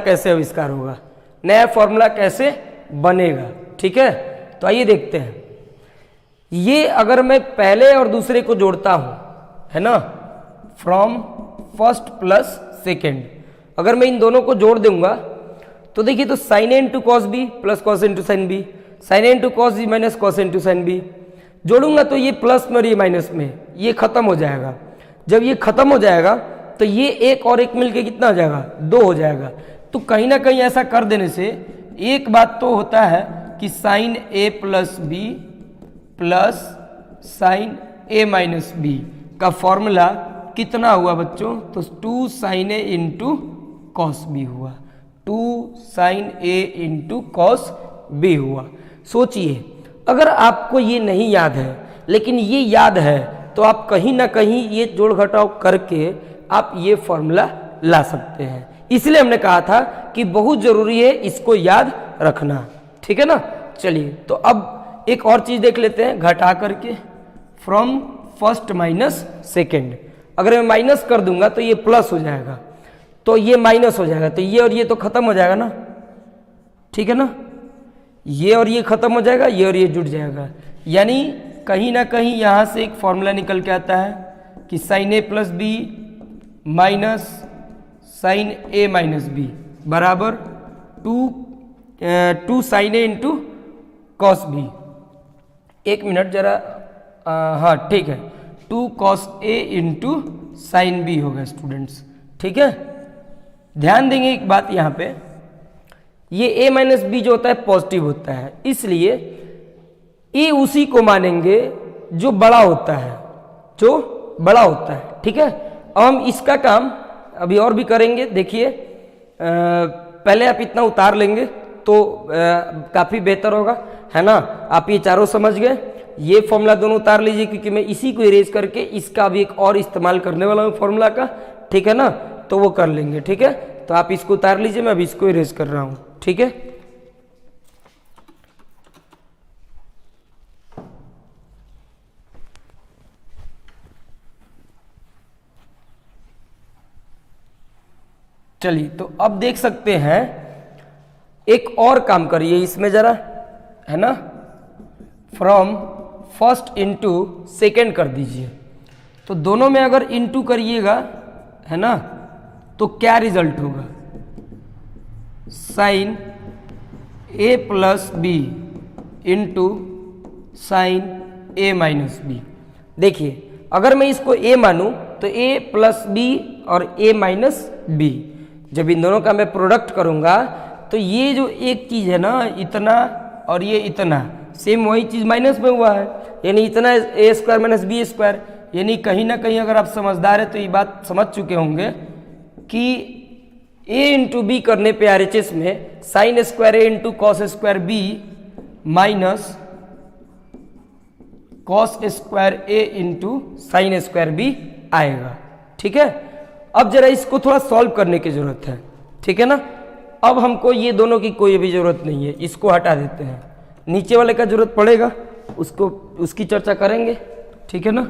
कैसे आविष्कार होगा, नया फॉर्मूला कैसे बनेगा। ठीक है, तो आइए देखते हैं। ये अगर मैं पहले और दूसरे को जोड़ता हूं, है ना, फ्रॉम फर्स्ट प्लस सेकेंड, अगर मैं इन दोनों को जोड़ दूंगा तो देखिए, तो sine A into cos B plus cos into sine B, sine A into cos B minus cos into sine B, जोड़ूंगा तो ये प्लस में और ये माइनस में, ये खत्म हो जाएगा। जब ये खत्म हो जाएगा तो ये एक और एक मिलके कितना हो जाएगा, 2 हो जाएगा। तो कहीं ना कहीं ऐसा कर देने से एक बात तो होता है कि साइन ए प्लस बी प्लस साइन ए माइनस बी का फॉर्मूला कितना हुआ बच्चों, तो 2 sign A into cos B हुआ, 2 sign A into cos B हुआ। सोचिए, अगर आपको ये नहीं याद है लेकिन ये याद है तो आप कहीं ना कहीं ये जोड़ घटाव करके आप ये फॉर्मूला ला सकते हैं। इसलिए हमने कहा था कि बहुत जरूरी है इसको याद रखना। ठीक है ना। चलिए, तो अब एक और चीज देख लेते हैं, घटा करके फ्रॉम फर्स्ट माइनस सेकेंड। अगर मैं माइनस कर दूंगा तो ये प्लस हो जाएगा, तो ये माइनस हो जाएगा, तो ये और ये तो खत्म हो जाएगा ना। ठीक है ना, ये और ये खत्म हो जाएगा, ये और ये जुड़ जाएगा। यानी कहीं ना कहीं यहां से एक फॉर्मूला निकल के आता है कि साइन ए प्लस बी माइनस साइन ए माइनस बी बराबर 2 sign A into cos B. एक मिनट जरा, हाँ ठीक है, 2 cos A into sine B होगा स्टूडेंट्स। ठीक है, ध्यान देंगे एक बात यहाँ पे, ये a माइनस बी जो होता है पॉजिटिव होता है, इसलिए ए उसी को मानेंगे जो बड़ा होता है, जो बड़ा होता है। ठीक है, अब हम इसका काम अभी और भी करेंगे। देखिए, पहले आप इतना उतार लेंगे तो काफी बेहतर होगा, है ना। आप ये चारों समझ गए, ये फॉर्मूला दोनों उतार लीजिए क्योंकि मैं इसी को इरेज करके इसका भी एक और इस्तेमाल करने वाला हूँ फॉर्मूला का। ठीक है ना, तो वो कर लेंगे। ठीक है, तो आप इसको उतार लीजिए, मैं अभी इसको इरेज कर रहा हूँ। ठीक है, चलिए, तो अब देख सकते हैं, एक और काम करिए इसमें जरा, है ना, फ्रॉम फर्स्ट इंटू सेकेंड कर दीजिए। तो दोनों में अगर इंटू करिएगा, है ना, तो क्या रिजल्ट होगा, साइन ए प्लस बी इंटू साइन ए माइनस बी। देखिए, अगर मैं इसको ए मानूं तो ए प्लस बी और ए माइनस बी, जब इन दोनों का मैं प्रोडक्ट करूंगा तो ये जो एक चीज है ना, इतना और ये इतना, सेम वही चीज माइनस में हुआ है, यानी इतना ए स्क्वायर माइनस बी स्क्वायर। यानी कहीं ना कहीं अगर आप समझदार है तो ये बात समझ चुके होंगे कि a इंटू बी करने पे RHS में sine square A into cos square B minus cos square A into sine square B आएगा। ठीक है, अब जरा इसको थोड़ा सॉल्व करने की जरूरत है। ठीक है ना, अब हमको ये दोनों की कोई भी जरूरत नहीं है, इसको हटा देते हैं, नीचे वाले का जरूरत पड़ेगा, उसको उसकी चर्चा करेंगे। ठीक है ना,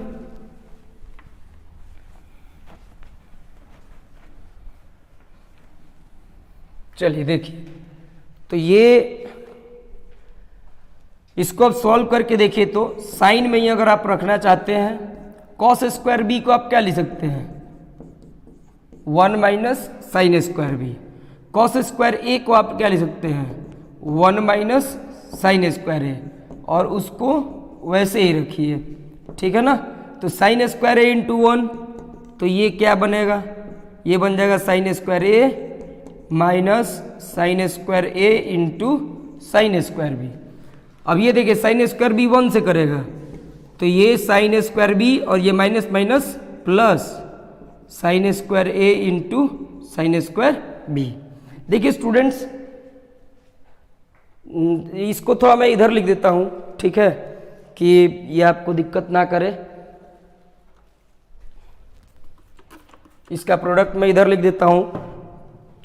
चलिए देखिए, तो ये इसको अब सॉल्व करके देखिए, तो साइन में ही अगर आप रखना चाहते हैं, कॉस स्क्वायर बी को आप क्या लिख सकते हैं, 1 minus sine square B. Cos square A को आप क्या लिख सकते हैं, 1 माइनस साइन स्क्वायर ए, और उसको वैसे ही रखिए। ठीक है ना, तो साइन स्क्वायर ए इंटू 1, तो ये क्या बनेगा, ये बन जाएगा sign square A minus sine square A into sine square B. अब ये देखिए, साइन स्क्वायर बी 1 से करेगा तो ये साइन स्क्वायर बी और ये minus minus plus sine square A into sine square B. देखिए स्टूडेंट्स, इसको थोड़ा मैं इधर लिख देता हूं, ठीक है, कि ये आपको दिक्कत ना करे। इसका प्रोडक्ट मैं इधर लिख देता हूं,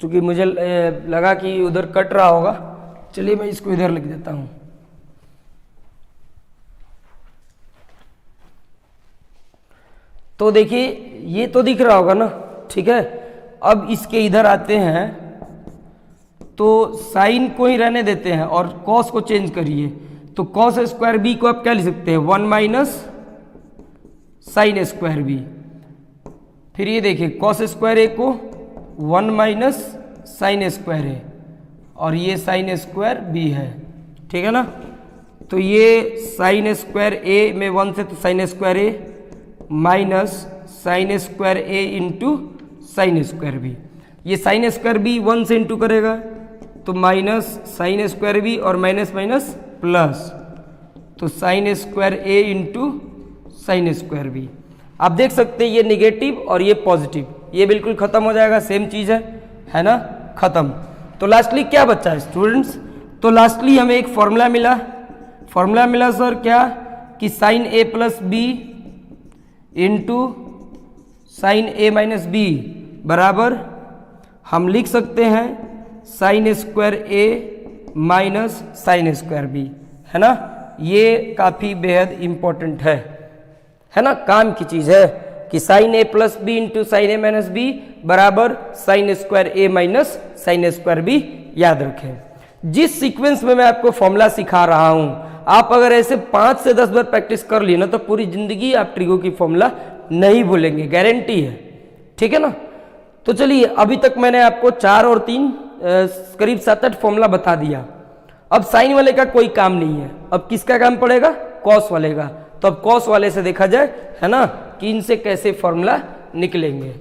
क्योंकि मुझे लगा कि उधर कट रहा होगा। चलिए मैं इसको इधर लिख देता हूं। तो देखिए, ये तो दिख रहा होगा ना, ठीक है। अब इसके इधर आते हैं तो साइन को ही रहने देते हैं और कॉस को चेंज करिए, तो कॉस स्क्वायर बी को आप क्या लिख सकते हैं, 1 माइनस साइन स्क्वायर बी। फिर ये देखिए कॉस स्क्वायर ए को 1 माइनस साइन स्क्वायर ए, और ये साइन स्क्वायर बी है, ठीक है ना। तो ये साइन स्क्वायर ए में 1 से तो sign square A minus sine square A into sine square B. ये साइन स्क्वायर बी 1 से इंटू करेगा तो माइनस साइन स्क्वायर बी और माइनस माइनस प्लस, तो sign square A into sine square B. आप देख सकते हैं ये निगेटिव और ये पॉजिटिव, ये बिल्कुल खत्म हो जाएगा, सेम चीज है ना, खत्म। तो लास्टली क्या बचा है स्टूडेंट्स, तो लास्टली हमें एक फॉर्मूला मिला सर क्या, कि साइन ए प्लस बी इंटू साइन ए माइनस बी बराबर हम लिख सकते हैं साइन स्क्वायर ए माइनस साइन स्क्वायर बी, है ना। ये काफ़ी बेहद इंपॉर्टेंट है ना, काम की चीज़ है कि साइन ए प्लस बी इंटू साइन ए माइनस बी बराबर साइन स्क्वायर ए माइनस साइन स्क्वायर बी। याद रखें जिस सीक्वेंस में मैं आपको फॉर्मूला सिखा रहा हूं, आप अगर ऐसे 5 से 10 बार प्रैक्टिस कर लिए ना तो पूरी जिंदगी आप ट्रिगो की फॉर्मूला नहीं भूलेंगे, गारंटी है, ठीक है ना। तो चलिए अभी तक मैंने आपको 4 और 3 करीब 7-8 फॉर्मूला बता दिया। अब साइन वाले का कोई काम नहीं है, अब किसका काम पड़ेगा, कॉस वाले का। तो अब कॉस वाले से देखा जाए, है ना, कि इनसे कैसे फॉर्मूला निकलेंगे।